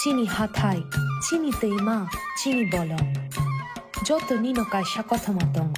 চিনি হাথাই চিনি তৈমা চিনি বলম যত নিনো কাইসা কথমা দঙ্গ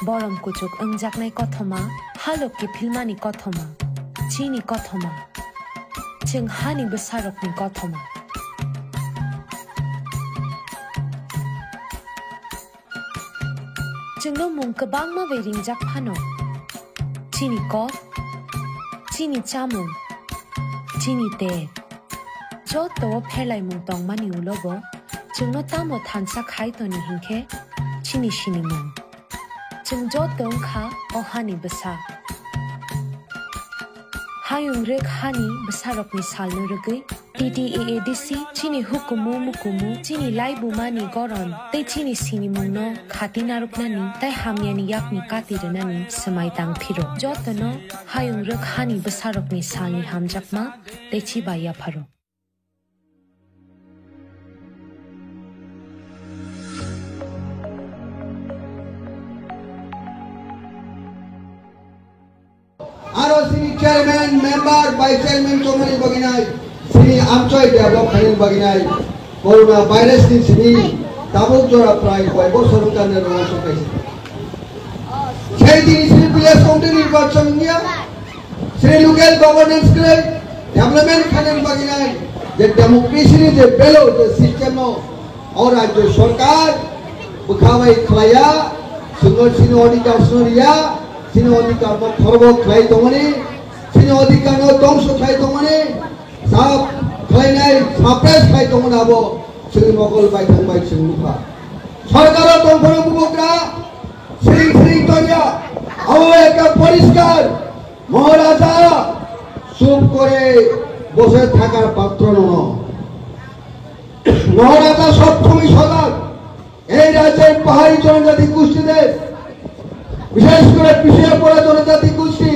বরম কুচুক ওंजाकनाय কথমা हालुकि फिल्मानि কথমা চিনি কথমা जों हानि बोसारकनि কথমা जोंनो मुं गोबां माबे रिंजाक फानो चिनि कफ चिनि चामुं चिनि ते जत' फेरलाय मुं दं मानि उलबो जोंनो तामो थानसा खायतनि हिंखे चिनि सिनि मुं जों जत' ओंखा अहानि बोसा हायुं रेक हानि बोसारकनि सालनो रोगै TTAADC चिनि हुकुमु मुकुमु चिनि लाइबु मानि गरन तै चिनि सिनि मुंनो खाति नारुकनानि तै हामियानि याकनि कातिरनानि समाय दांफिरो जतनो हायुं रेक हानि बोसारकनि सालनि हामजाकमा तै चिबाया फारो आरो सिनि chairman member vice chairman Chowdhury बगिनाय सिनि आमचय डेभलप खालिन बगिनाय कोरोना भाइरास नि सिनि ताबुक जरा प्राय कय बছর काने रंग सकाइছে সেই দিন সিনি পিএস কাউন্টি নির্বাচন নিয়া সিনি লোকাল গভর্নেন্স করে ডেভেলপমেন্ট খালিন বगिनाय যে ডেমোক্রেসি नि যে বেলো যে সিস্টেম और राज्य सरकार बुखाबाय खलाया सुंगर सिनि अधिकार सुरिया सिनि अधिकार न खरब खलाय दंगनि सिनि अधिकार न दंस खलाय दंगनि साब खलायनाय साप्रेस खलाय दंगन आबो सिनि मगल बाय थांबाय सिंनुखा सरकार दंफोर बुबग्रा सिरि तनिया आबो एका परिष्कार महाराजा चुप करे बसे থাকার পাত্র নন মহারাজা সবসময় সজাগ এই রাজ্যের পাহাড়ি জনজাতি গোষ্ঠীদের বিশেষ করে পিছিয়ে পড়া জনজাতি গোষ্ঠী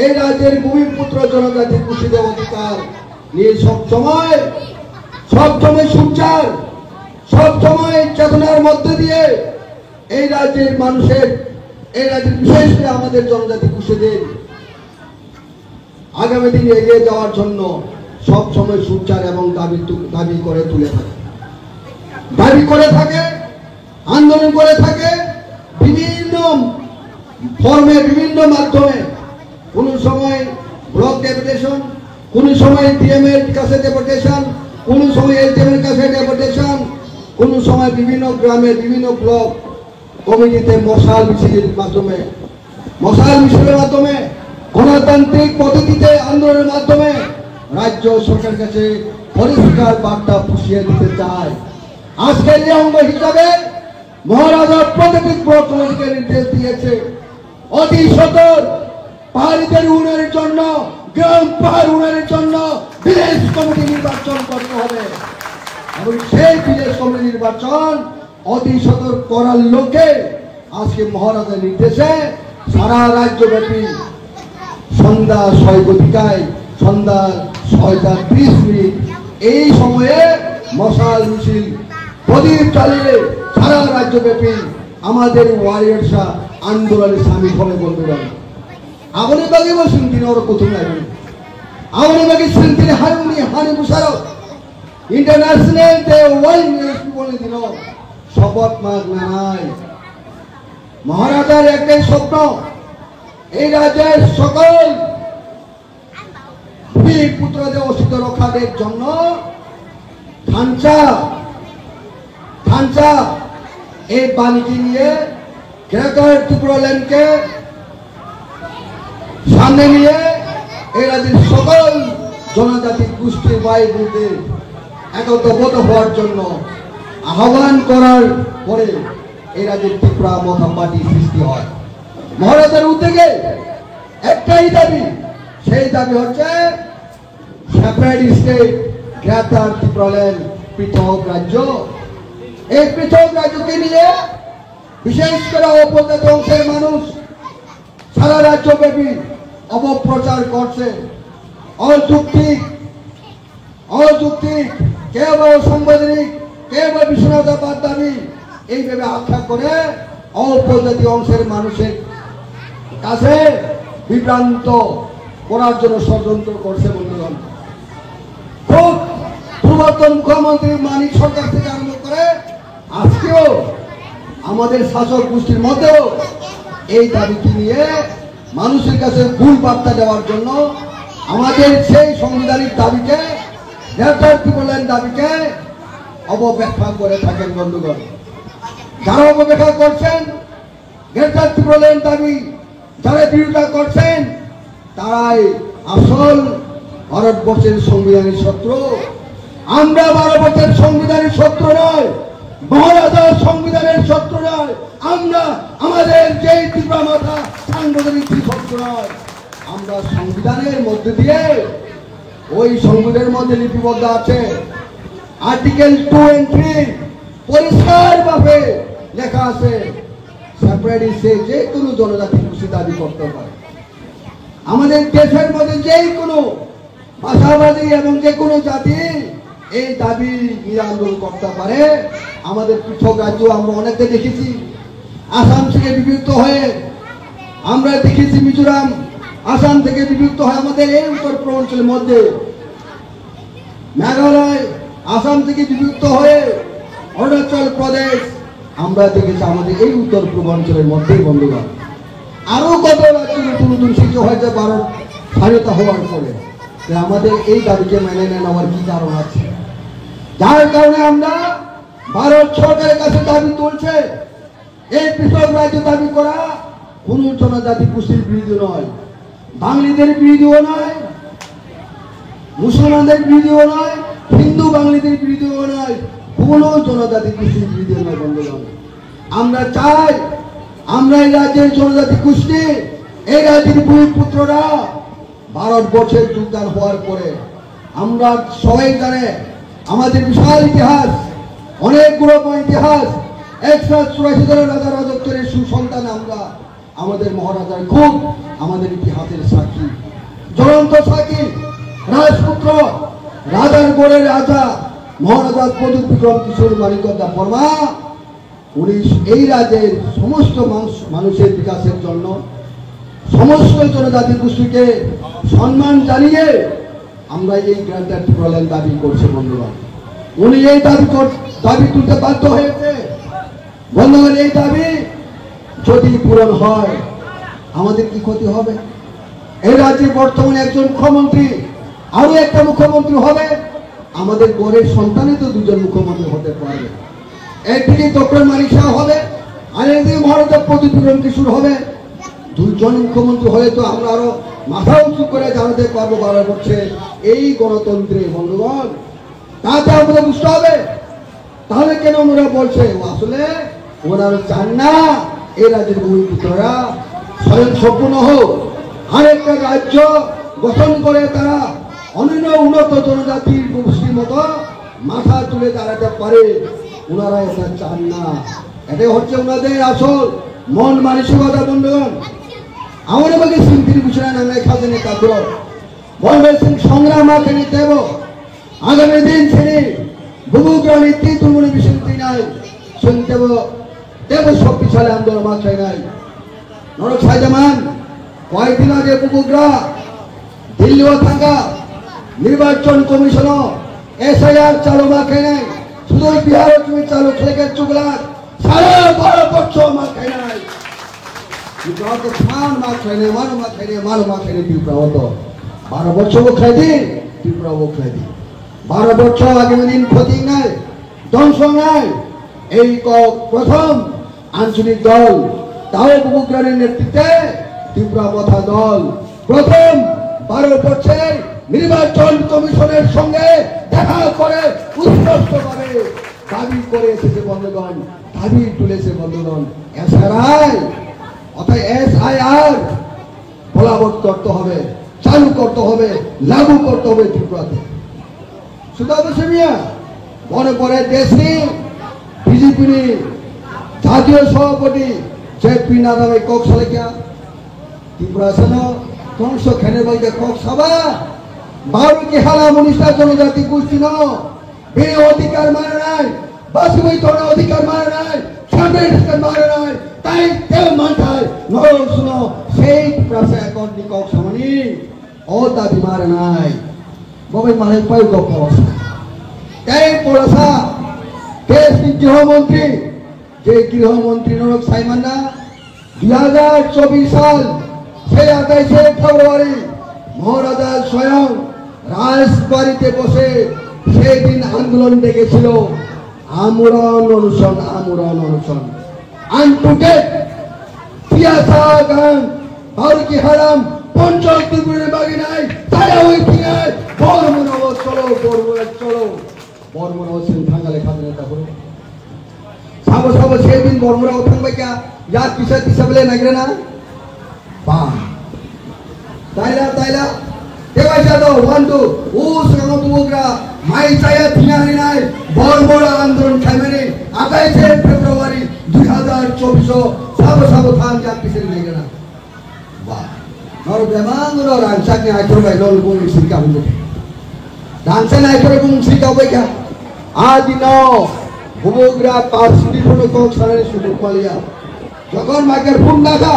এই রাজ্যের ভূমিপুত্র জনজাতি গোষ্ঠীদের অধিকার নিয়ে সবসময় সুচার সবসময় চেতনার মধ্যে দিয়ে এই রাজ্যের মানুষের এই রাজ্যের বিশেষ করে আমাদের জনজাতি গোষ্ঠীদের আগামী দিনে এগিয়ে যাওয়ার জন্য সবসময় সুচার এবং দাবি করে থাকে আন্দোলন করে থাকে বিভিন্ন ফর্মে বিভিন্ন মাধ্যমে কোন সময় ব্লক ডেপুটেশন কোন সময় ডিএম এর কাছে ডেপুটেশন কোন সময় এসডিএম এর কাছে ডেপুটেশন কোন সময় বিভিন্ন গ্রামে বিভিন্ন ব্লক কমিটিতে মশাল মিছিলের মাধ্যমে গণতান্ত্রিক পদ্ধতিতে আন্দোলনের মাধ্যমে রাজ্য সরকারের কাছে পরিষ্কার বার্তা পুষিয়ে দিতে চায় আজকের এই অঙ্গ হিসাবে মহারাজা প্রত্যেক ব্লক কমিটিকে নির্দেশ দিয়েছে অতি সত্বর পাহাড়িদের উন্নয়নের জন্য গ্রাম পাহাড় উন্নয়নের জন্য ভিলেজ কমিটি নির্বাচন করতে হবে এবং সেই ভিলেজ কমিটি নির্বাচন অতি সত্বর করার লক্ষ্যে আজকে মহারাজার নির্দেশে সারা রাজ্যব্যাপী সন্ধ্যা 6:00 সন্ধ্যা 6:30 এই সময়ে মশাল মিছিল প্রদীপ চালিয়ে সারা রাজ্যব্যাপী আমাদের ওয়ারিয়ার্সরা আন্দোলনে সামিল হবে বলতে পারেন আপনি বাকি বলছেন তিনি ওর প্রথম লাগবেন আপনি বাকি শুনতেন হানি Musharraf international day world news বলে দিল শপথ মাগ নাই মহারাজার একটাই স্বপ্ন এই রাজ্যের সকল বীর পুত্রদের অস্তিত্ব রক্ষার জন্য খানসা এই বাণীটি নিয়ে গ্রেটার ত্রিপুরাল্যান্ডকে সামনে নিয়ে এই রাজ্যের সকল জনজাতি গোষ্ঠী ভাই বোনদের একত্রবদ্ধ হওয়ার জন্য আহ্বান করার পরে এই রাজ্যের ত্রিপুরা মথা পার্টি সৃষ্টি হয় মহারাজার উদ্যোগে একটাই দাবি সেই দাবি হচ্ছে সেপারেট স্টেট গ্রেটার ত্রিপুরাল্যান্ড পৃথক রাজ্য এই পৃথক রাজ্যকে নিয়ে বিশেষ করে উপজাত অংশের মানুষ সারা রাজ্যব্যাপী অপপ্রচার করছে অযৌক্তিক কেবল সাংবিধানিক কেবল বিশ্বনাথাবাদ দাবি এইভাবে আখ্যা করে উপজাতি অংশের মানুষের কাছে বিভ্রান্ত করার জন্য ষড়যন্ত্র করছে বন্ধুগণ। প্রাক্তন মুখ্যমন্ত্রী মানিক সরকার থেকে আরম্ভ করে আজকেও আমাদের শাসক গোষ্ঠীর মধ্যেও এই দাবিটি নিয়ে মানুষের কাছে ভুল বার্তা দেওয়ার জন্য আমাদের সেই সাংবিধানিক দাবিকে গ্রেপ্তার ট্রিপল দাবিকে অবব্যাখ্যা করে থাকেন বন্ধুগণ। যারা অবব্যাখ্যা করছেন গ্রেপ্তার ট্রিপল দাবি, যারা বিরোধিতা করছেন তারাই আসল ভারতবর্ষের সংবিধানের শত্রু। আমরা ভারতবর্ষের সংবিধানের শত্রু নয়, মহারাজার সংবিধানের শত্রু নয়, আমরা আমাদের যে ত্রিপুরা মাথা সাংবিধানিক শত্রু নয়। আমরা সংবিধানের মধ্যে দিয়ে ওই সংবিধানের মধ্যে লিপিবদ্ধ আছে আর্টিকেল 2 and 3 পরিষ্কার ভাবে লেখা আছে সেপারেটিস্টে যে কোনো জনজাতি খুশি দাবি করতে পারে। আমাদের দেশের মধ্যে যে কোনো ভাষাবাদী এবং যে কোনো জাতি এই দাবি নিয়ে আন্দোলন করতে পারে। আমাদের পৃথক রাজ্য আমরা অনেকে দেখেছি, আসাম থেকে বিভক্ত হয়ে আমরা দেখেছি মিজোরাম আসাম থেকে বিভক্ত হয় আমাদের এই উত্তর পূর্বাঞ্চলের মধ্যে, মেঘালয় আসাম থেকে বিভক্ত হয়ে অরুণাচল প্রদেশ আমরা দেখেছি আমাদের এই উত্তর পূর্বাঞ্চলের মধ্যেই বন্ধুগণ। আরো কত রাজ্য নতুন নতুন সৃষ্টি হয়েছে ভারত স্বাধীনতা হওয়ার পরে। আমাদের এই দাবিকে মেনে নেওয়ার কি কারণ আছে? যার কারণে আমরা ভারত সরকারের কাছে দাবি তুলছে এই পৃথক রাজ্য দাবি করা কোন জনজাতি গোষ্ঠীর বিরোধী নয়, বাঙালিদের বিরোধীও নয়, মুসলমানদের বিরোধীও নয়, হিন্দু বাঙালিদের বিরোধীও নয়, কোন জনজাতি গোষ্ঠীর বিরোধী নয় বন্ধুগণ। আমরা চাই আমরা এই রাজ্যের জনজাতি গোষ্ঠী, এই রাজ্যের ভূমিপুত্ররা ভারতবর্ষের যোগদান হওয়ার পরে আমরা সবাই জানে আমাদের বিশাল ইতিহাস, অনেক গুরুত্বপূর্ণ ইতিহাস, 184 জনের রাজা রাজত্বের সুসন্তান আমরা। আমাদের মহারাজার খুব আমাদের ইতিহাসের সাক্ষী, জ্বলন্ত সাক্ষী, রাজপুত্র রাজার গড়ের রাজা মহারাজা পদুবিক্রম কিশোর মানিকদা বর্মা উনি এই রাজ্যের সমস্ত মানুষের বিকাশের জন্য সমস্ত জনজাতি গোষ্ঠীকে সম্মান জানিয়ে আমরা এই গ্রান্টার ট্রিপল দাবি করছে বন্ধুগণ। উনি এই দাবি তুলতে বাধ্য হয়েছে বন্ধুগণ। এই দাবি যদি পূরণ হয় আমাদের কি ক্ষতি হবে? এই রাজ্যে বর্তমানে একজন মুখ্যমন্ত্রী, আরো একটা মুখ্যমন্ত্রী হবে, আমাদের গড়ের সন্তানে তো দুজন মুখ্যমন্ত্রী হতে পারবে। একদিকে ডক্টর মানিক শাহ হবে আর একদিকে মহারাজা পদুবিক্রম কিশোর হবে। দুইজন মুখ্যমন্ত্রী হলে তো আমরা আরো মাথা উঁচু করে জানাতে পারবো ভারতবর্ষে এই গণতন্ত্রে বন্ধুগণ। তাতে আমাদের বুঝতে হবে তাহলে কেন ওনারা বলছে আসলে ওনারা চান না এই রাজ্যের ভূমিপুত্ররা স্বয়ং সম্পূর্ণ হোক, আরেকটা রাজ্য গঠন করে তারা অন্যান্য উন্নত জনজাতির গোষ্ঠীর মতো মাথা তুলে দাঁড়াতে পারে। ওনারা এটা চান না, এটাই হচ্ছে ওনাদের আসল মন মানসিকতা বন্ধুগণ। আমার আমাকে সিং ত্রিভূষণ নামে খাজনে কাদ্র বলবে সিং সংগ্রাম আখেনি দেব আগামী দিন ছেড়ে বুবুগ্রাম নীতি তুলমুনি বিশান্তি নাই শুনতে দেব শক্তিশালী আন্দোলন মাত্রায় নাই। নরক শাহজামান কয়েকদিন আগে বুবুগ্রা দিল্লিও থাকা নির্বাচন কমিশন SIR চালু মাখায় নাই, শুধু বিহার তুমি চালু খেলে চুগলার সারা ভারতবর্ষ মাখায় নাই। ভারতবর্ষও খাই দিন, ত্রিপুরাও খাই দিন। ভারতবর্ষ আগামী দিন ক্ষতি নাই, ধ্বংস নাই। এই প্রথম আঞ্চলিক দল, তাও বুবুগ্রামের নেতৃত্বে ত্রিপুরা মথা দল প্রথম ভারতবর্ষের নির্বাচন কমিশনের সঙ্গে দেখা করে স্পষ্টভাবে দাবি করে এসেছে বন্ধুগণ, দাবি তুলেছে বন্ধুগণ। SIR বলবৎ করতে হবে, চালু করতে হবে, লাগু করতে হবে ত্রিপুরাতে। শুধু মিয়া মনে করে দেশে বিজেপি জাতীয় সভাপতি JP নাড্ডা কক সালেকিয়া ত্রিপুরা সেন ধ্বংস খেলে বলতে কক সভা বারো কি হালা মনীষা জনজাতি গোষ্ঠী ন বে অধিকার মানে নাই, বাসুবই তোর অধিকার মানে নাই, সাংবিধানিক মানে নাই, তাই কেউ মানতায় নরম শুনো সেই প্রাসে এখন নিকক সামনি ও দাবি মারে নাই ববে মানে পাই গপ তাই পড়াশা দেশনি গৃহমন্ত্রী যে গৃহমন্ত্রী নরক সাইমান্না 2024 সাল সেই 28 ফেব্রুয়ারি মহারাজা স্বয়ং রাজবাড়িতে বসে সেই দিন আন্দোলন ডেকেছিল আমরণ অনুসরণ আনটুকে পিয়াসা গান বারুকি হারাম পঞ্চল ত্রিপুরের বাগি নাই তারা ওই ঠিকায় বর্মনব চলো বর্মনব সিং থাঙ্গালে খাতে নেতা হলো সাবো সেই দিন বর্মরাও থাকবে কে যা পিসা বলে নাগরে না বা তাইলা দেবাইছা তো 1 2 ও সঙ্গ তুগরা মাই চায়া থিয়ানি নাই বড় আন্দোলন খাইমানি 28 ফেব্রুয়ারি 2024 সাবো থাম যা পিসে নাগরে না বা নর বেমাংর রাংসাকে আইতো বাই লল বল সিকা হইলো রাংসা নাই করে বুম সিকা বাইকা আদিনো বুবুগরা পার্সিটি ফটো কক সারে শুরু কলিয়া যখন মাইকের ফোন দেখা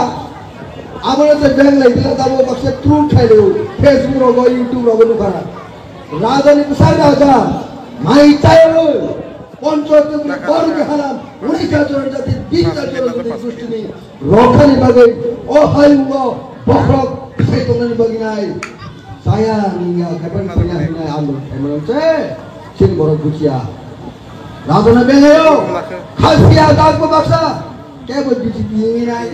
আমরা যে ব্যাংক লাইলা দাবো বক্সে ট্রু খাইলো ফেসবুক রগ ইউটিউব রগ দুখানা রাজধানী প্রসার রাজা মাই চাইলো পঞ্চায়েত বড়কে হারাম 19 জন জাতি 20 জন জাতি সৃষ্টি নেই রখানি বাগে ও হাইঙ্গ বখরক সেই তোমরা বাগি নাই saya নিয়া কাপন পাইনা নাই আলো এমনছে চিন বড় গুছিয়া রাজনা বেঙ্গায়ো খাসিয়া দাগবো বাক্সা কেবল বিজেপি নাই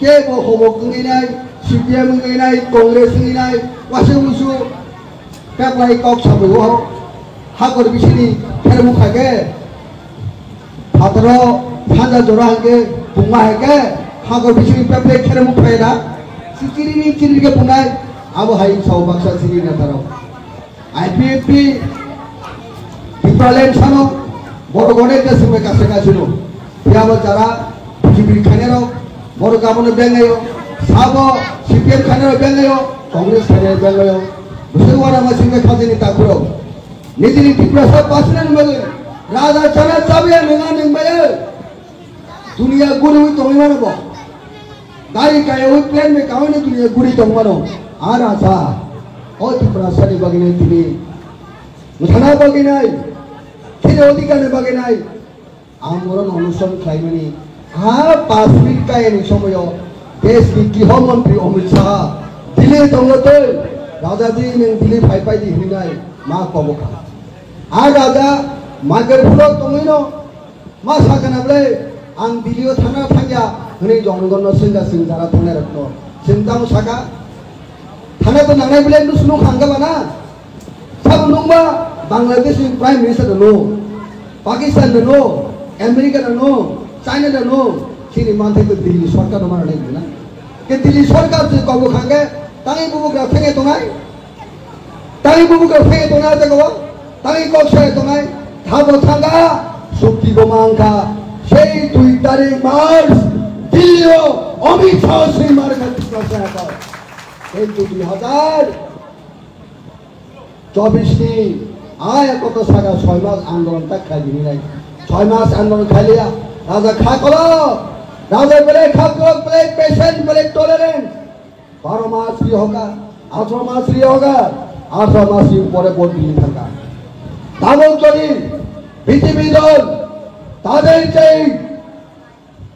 কেবল হবক নাই সিপিএম নাই কংগ্রেস নাই ওয়াসে মুসু পেপলাই কক সাবো হাগর বিসিনি ফেরমু খাগে ফাতর ফাজা জোড়া হাগে বুমা হাগে হাগর বিসিনি পেপলাই ফেরমু খায়না চিরিকে বুনাই আবো হাই সাউ বাক্সা সিনি না তারাও আইপিএফপি পিপালেন সানো বড় গণের কাছে ছিল ইয়াবা যারা বিজেপি খানেরও বড় কামনে বেঙ্গায়ো সাব সিপিএম খানেরও বেঙ্গায়ো কংগ্রেস খানের বেঙ্গায়ো বুঝেওয়ারা মাসিকে খাজেনি তাকুরো নিদিনি ত্রিপুরা সব পাসনেন বলে রাজা চানা চাবে নঙ্গা নঙ্গায় দুনিয়া গুরু তুমি মানব গাড়ি কায়ে ওই প্লেন মে কাউনে দুনিয়া গুরি তুমি মানো আর আশা ও ত্রিপুরা সারি বাগিনে তুমি মুথানা বাগিনাই খিরে অধিকারে বাগিনাই আমরণ অনুসরণ খাইমানি আর 5 মিনিট কায়েনি সময় দেশনি গৃহমন্ত্রী অমিত শাহ দিল্লি দঙ্গতে রাজাজি নং দিল্লি ফাইপাই দি হিনাই মা কবকা আর রাজা মাগের ফুলো তুমিনো মা সাকানাবলে আং দিল্লিও থানা থাঙ্গা হনে জনগণ সিংগা সিং যারা থানা রত্ন চিন্তাম সাকা থানা তো নানাই বলে নুসনু খাঙ্গাবা না সব নুংবা Bangladesh prime minister no Pakistan no America no China no চিনি মানতে তো দিল্লি সরকার মারা লাগবে না কে দিল্লি সরকার যে কব খাঙ্গে তাই বুবুকরা ফেঙে তোনাই দেখো তাই কক্সায় তোনাই থাবো থাঙ্গা শক্তি বোমাঙ্কা সেই 2 তারিখ মার্চ দিল্লিও অমিত শাহ সেই মার্কা এই 2024 নি আয় কত সাগা 6 মাস আন্দোলনটা খালি নাই 6 মাস আন্দোলন খালিয়া রাজা খা করো রাজা বলে খা করো বলে পেশেন্ট বলে टॉलरेंट 12 মাস ফ্রি होगा 18 মাস ফ্রি होगा 18 মাস পরে বদলি থাকা তাও চলি বিজেপি দল তাদের যে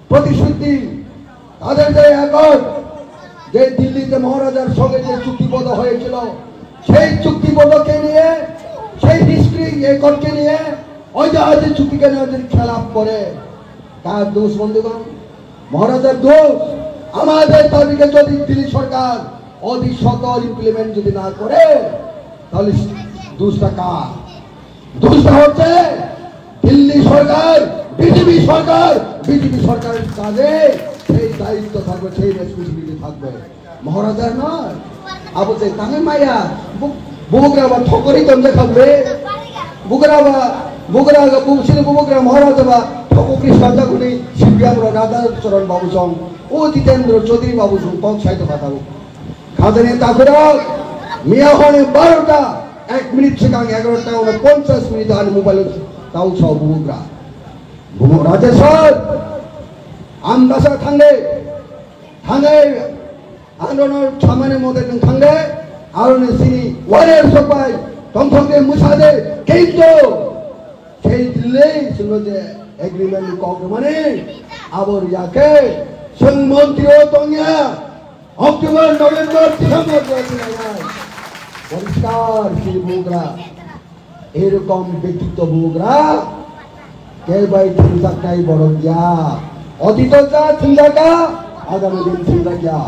প্রতিশ্রুতি তাদের যে একট যে দিল্লিতে মহারাজার সঙ্গে যে চুক্তিবদ্ধ হয়েছিল সেই চুক্তিবদ্ধকে নিয়ে সেই হিস্ট্রি একটকে নিয়ে ওই যে চুক্তিকে নিয়ে খেলাপ করে কার দোষ বন্ধুগণ মহারাজার দোষ আমাদের দাবিকে যদি দিল্লি সরকার অতি সদর ইমপ্লিমেন্ট যদি না করে তাহলে দোষটা কার দোষটা হচ্ছে দিল্লি সরকার বিজেপি সরকারের কাজে সেই দায়িত্ব থাকবে সেই রেসপন্সিবিলিটি থাকবে মহারাজার নয় আবু যে তাঙ্গে মায়া বুবুকরা বা ঠকরি দমজে খাবে বুগরা বুবসিনে বুবুকরা মহারাজা বা ঠকরি সাজাগুনি সিপিএম রাধা চরণ বাবু সং ও জিতেন্দ্র চৌধুরী বাবু সং কক সাইতো খাতাবো খাদানে তাকুরা মিয়া হনে 12টা 1 মিনিট সিগাং 11টা 49 মিনিট আর মোবাইল তাও সব বুবুকরা রাজেশ্বর আমবাসা থাঙ্গে আন্দোলনের সামনের মধ্যে থাঙ্গে আর সিনি ওয়ারের সবাই তমথকে মুসাদে কিন্তু সেই দিল্লি শুনো যে এগ্রিমেন্ট কম মানে আবার ইয়াকে সংমন্ত্রীও তঙ্গিয়া অক্টোবর নভেম্বর ডিসেম্বর পরিষ্কার সেই বুকরা এরকম ব্যক্তিত্ব বুকরা কে বাই চিন্তা নাই বড় গিয়া অতীত যা চিন্তা আগামী দিন চিন্তা গিয়া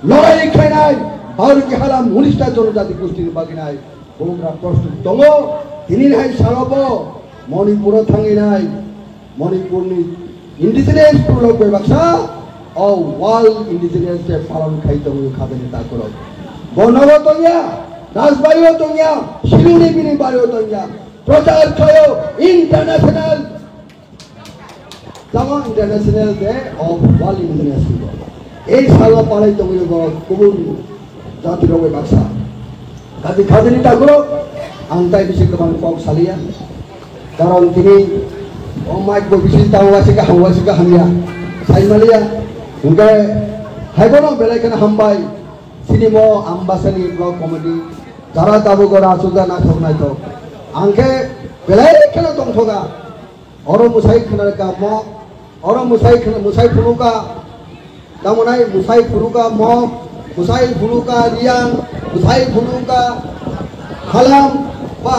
লড়াই খাই নাই ভারতকে হারাম 19টা জনজাতি গোষ্ঠীর বাকি নাই বুকরা প্রস্তুত দল তিনি নাই সারব মণিপুর থাঙ্গি নাই মণিপুর ইন্ডিজিনিয়াস পুরো ব্যবসা ও ওয়ার্ল্ড ইন্ডিজিনিয়াস ডে পালন খাইতে খাবে তা করো বনগত রাজবাড়িও তঙ্গিয়া শিলুনি বিনি বাড়িও তঙ্গিয়া প্রচার খায়ও ইন্টারন্যাশনাল যেমন international day of world indigenous people এই সালা পালাই তঙ্গিয়ে কবুল জাতির ব্যবসা কাজে খাদেনি তা করো আংতাই বেশি গোবাং কক সালিয়া কারণ তিনি অমাইক বিশিষ্ট তাওয়াসিকা হাওয়াসিকা হামিয়া সাইমালিয়া উনকে হাইবনো বেলাইখানে হামবাই সিনেমা আম্বাসানি ব্লক কমিটি যারা দাবো করা আসুদা না থাক নাই তো আংকে বেলাইখানে দংথগা অর মুসাই খানারকা ম অর মুসাই ফুনুকা তামনাই মুসাই ফুনুকা ম মুসাই ফুনুকা রিয়াং মুসাই ফুনুকা হালাম বা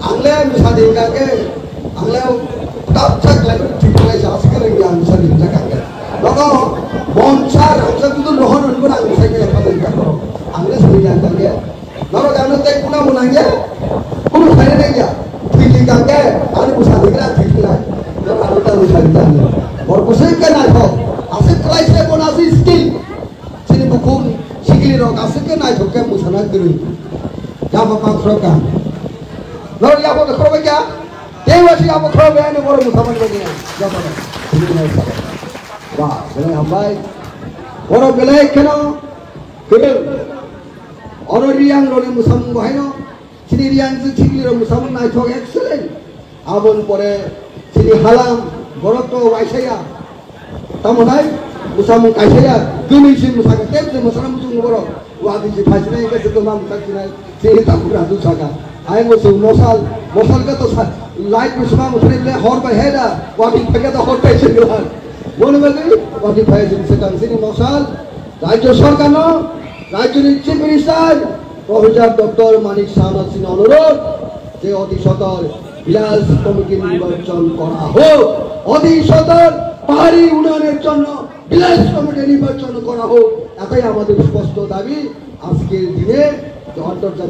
आंले मिसा देगा के आंले तब तक लग ठीक है जास करेंगे मिसा देगा के लोगों बंचार हमसे तो रोहन उनको ना मिसा के पता नहीं करो आंले सही जानता है लोगों जानो तक पुना बुलाएंगे पुना खाने नहीं क्या ठीक है के आने मिसा देगा ठीक है लोग आने मिसा देगा और कुछ के ना हो आसे क्लास से कोना से स्किल सिने बुकु सिकिली रोग आसे के ना हो के मिसा ना करूँ क्या बापा खरोका Lalu yang apa kerja kerja? Dewa sih apa kerja ini baru musaman begini. Siapa nih? Ini nih siapa? Wah, belai hambai. Orang belai kena, kedel. Orang riang orang musaman bahaya. Sini riang tu cikli orang musaman naik thok excellent. Abon pore sini halam, borok tu waisaya. Tamu naik musaman kaisaya. Gini sih musaman kep tu musaman tu borok. Wah, di sini fashion ini kita tu mam tak sini. Sini tak kurang tu saja. आए मुझे मौसल का तो light में सुबह मुझे ले horror पर है ना वाटी फगे तो हॉर पे चल रहा बोल में गई वाटी फगे जिनसे कंसिनी मौसल राज्य सरकार ना राज्य chief minister professor doctor Manik साहब सिंह अनुरोध যে অতি সদর বিলাস কমিটির নির্বাচন করা হোক অতি সদর পাহাড়ি উন্নয়নের জন্য বিলাস কমিটি নির্বাচন করা হোক এটাই আমাদের স্পষ্ট দাবি আজকের দিনে আন্তর্জাতিক